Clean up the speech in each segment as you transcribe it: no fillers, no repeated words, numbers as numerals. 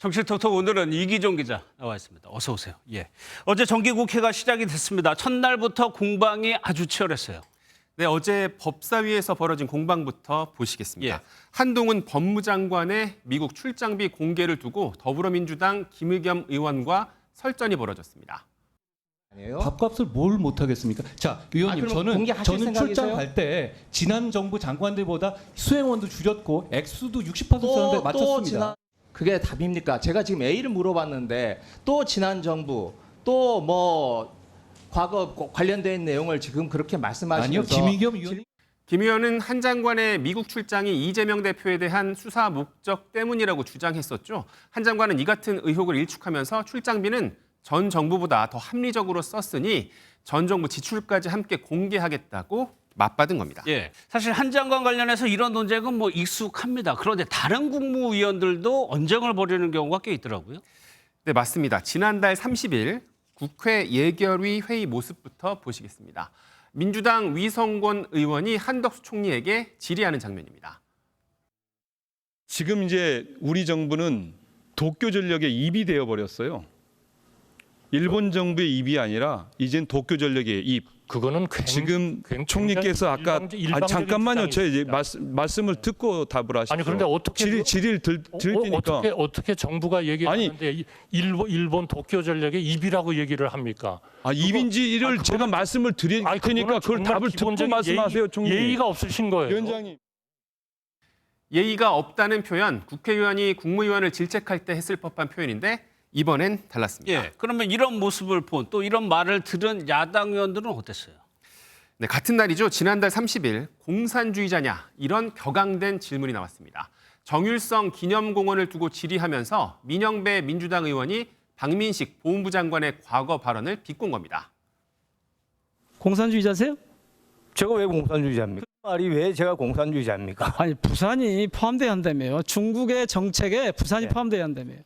정치톡톡 오늘은 이기종 기자 나와 있습니다. 어서 오세요. 예. 어제 정기국회가 시작이 됐습니다. 첫날부터 공방이 아주 치열했어요. 네, 어제 법사위에서 벌어진 공방부터 보시겠습니다. 예. 한동훈 법무장관의 미국 출장비 공개를 두고 더불어민주당 김의겸 의원과 설전이 벌어졌습니다. 밥값을 뭘 못하겠습니까? 자, 의원님, 저는 출장 갈 때 지난 정부 장관들보다 수행원도 줄였고 액수도 60%에 맞췄습니다. 그게 답입니까? 제가 지금 A를 물어봤는데 또 지난 정부 또 뭐 과거 관련된 내용을 지금 그렇게 말씀하시면서 아니요, 김의겸 의원. 김 의원은 한 장관의 미국 출장이 이재명 대표에 대한 수사 목적 때문이라고 주장했었죠. 한 장관은 이 같은 의혹을 일축하면서 출장비는 전 정부보다 더 합리적으로 썼으니 전 정부 지출까지 함께 공개하겠다고 맞받은 겁니다. 예. 사실 한 장관 관련해서 이런 논쟁은 뭐 익숙합니다. 그런데 다른 국무위원들도 언쟁을 벌이는 경우가 꽤 있더라고요. 네, 맞습니다. 지난달 30일 국회 예결위 회의 모습부터 보시겠습니다. 민주당 위성권 의원이 한덕수 총리에게 질의하는 장면입니다. 지금 이제 우리 정부는 도쿄 전력의 입이 되어 버렸어요. 일본 정부의 입이 아니라 이젠 도쿄 전력의 입. 그거는 지금 총리께서 아까 잠깐만요. 저 이제 말씀을 듣고 답을 하십시오. 아니 그런데 어떻게 질의를 드릴 테니까 어떻게 정부가 얘기하는데 일본 도쿄 전력의 입이라고 얘기를 합니까? 입인지를 제가 말씀을 드릴 테니까 그걸 답을 듣고 말씀하세요, 총리. 예의가 없으신 거예요. 위원장님. 예의가 없다는 표현, 국회의원이 국무위원을 질책할 때 했을 법한 표현인데 이번엔 달랐습니다. 예. 그러면 이런 모습을 본 또 이런 말을 들은 야당 의원들은 어땠어요? 네, 같은 날이죠. 지난달 30일 공산주의자냐 이런 격앙된 질문이 나왔습니다. 정율성 기념공원을 두고 질의하면서 민영배 민주당 의원이 박민식 보훈부 장관의 과거 발언을 비꼰 겁니다. 공산주의자세요? 제가 왜 공산주의자입니까? 그 말이 왜 제가 공산주의자입니까? 아니 부산이 포함돼야 한다며요. 중국의 정책에 부산이 포함돼야 한다며요.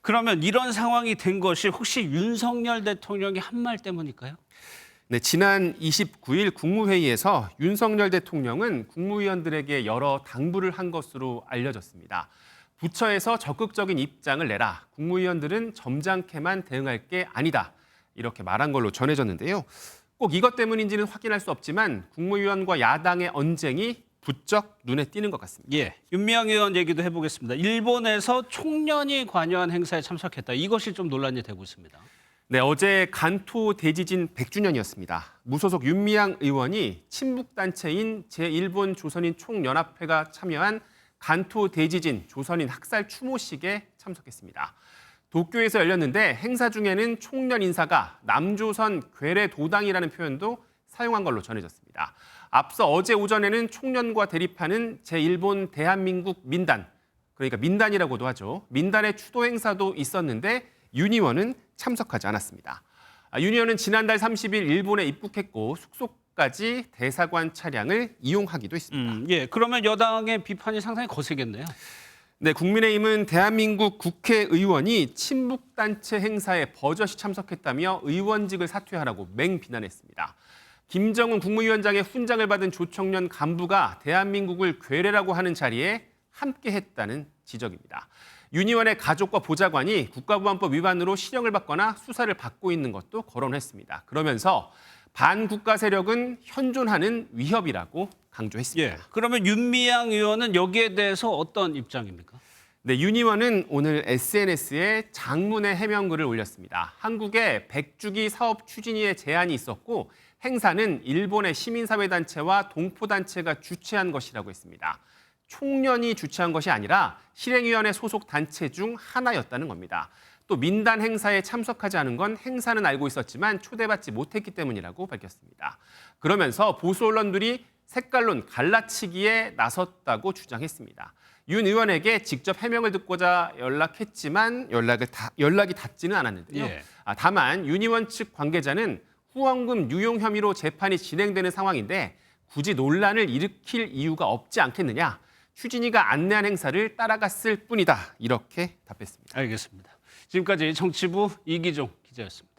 그러면 이런 상황이 된 것이 혹시 윤석열 대통령이 한 말 때문일까요? 네, 지난 29일 국무회의에서 윤석열 대통령은 국무위원들에게 여러 당부를 한 것으로 알려졌습니다. 부처에서 적극적인 입장을 내라. 국무위원들은 점잖게만 대응할 게 아니다. 이렇게 말한 걸로 전해졌는데요. 꼭 이것 때문인지는 확인할 수 없지만 국무위원과 야당의 언쟁이 부쩍 눈에 띄는 것 같습니다. 예, 윤미향 의원 얘기도 해보겠습니다. 일본에서 총련이 관여한 행사에 참석했다. 이것이 좀 논란이 되고 있습니다. 네, 어제 간토 대지진 100주년이었습니다. 무소속 윤미향 의원이 친북단체인 제1본 조선인 총연합회가 참여한 간토 대지진 조선인 학살 추모식에 참석했습니다. 도쿄에서 열렸는데 행사 중에는 총련 인사가 남조선 괴뢰도당이라는 표현도 사용한 걸로 전해졌습니다. 앞서 어제 오전에는 총련과 대립하는 제1본 대한민국 민단, 그러니까 민단이라고도 하죠. 민단의 추도 행사도 있었는데 윤 의원은 참석하지 않았습니다. 윤 의원은 지난달 30일 일본에 입국했고 숙소까지 대사관 차량을 이용하기도 했습니다. 예, 그러면 여당의 비판이 상당히 거세겠네요. 네, 국민의힘은 대한민국 국회의원이 친북단체 행사에 버젓이 참석했다며 의원직을 사퇴하라고 맹비난했습니다. 김정은 국무위원장의 훈장을 받은 조청년 간부가 대한민국을 괴뢰라고 하는 자리에 함께했다는 지적입니다. 윤 의원의 가족과 보좌관이 국가보안법 위반으로 실형을 받거나 수사를 받고 있는 것도 거론했습니다. 그러면서 반국가 세력은 현존하는 위협이라고 강조했습니다. 예, 그러면 윤미향 의원은 여기에 대해서 어떤 입장입니까? 네, 윤 의원은 오늘 SNS에 장문의 해명글을 올렸습니다. 한국에 100주기 사업 추진위의 제안이 있었고 행사는 일본의 시민사회단체와 동포단체가 주최한 것이라고 했습니다. 총련이 주최한 것이 아니라 실행위원회 소속 단체 중 하나였다는 겁니다. 또 민단 행사에 참석하지 않은 건 행사는 알고 있었지만 초대받지 못했기 때문이라고 밝혔습니다. 그러면서 보수 언론들이 색깔론 갈라치기에 나섰다고 주장했습니다. 윤 의원에게 직접 해명을 듣고자 연락했지만 연락이 닿지는 않았는데요. 예. 다만 윤 의원 측 관계자는 후원금 유용 혐의로 재판이 진행되는 상황인데 굳이 논란을 일으킬 이유가 없지 않겠느냐. 추진위가 안내한 행사를 따라갔을 뿐이다. 이렇게 답했습니다. 알겠습니다. 지금까지 정치부 이기종 기자였습니다.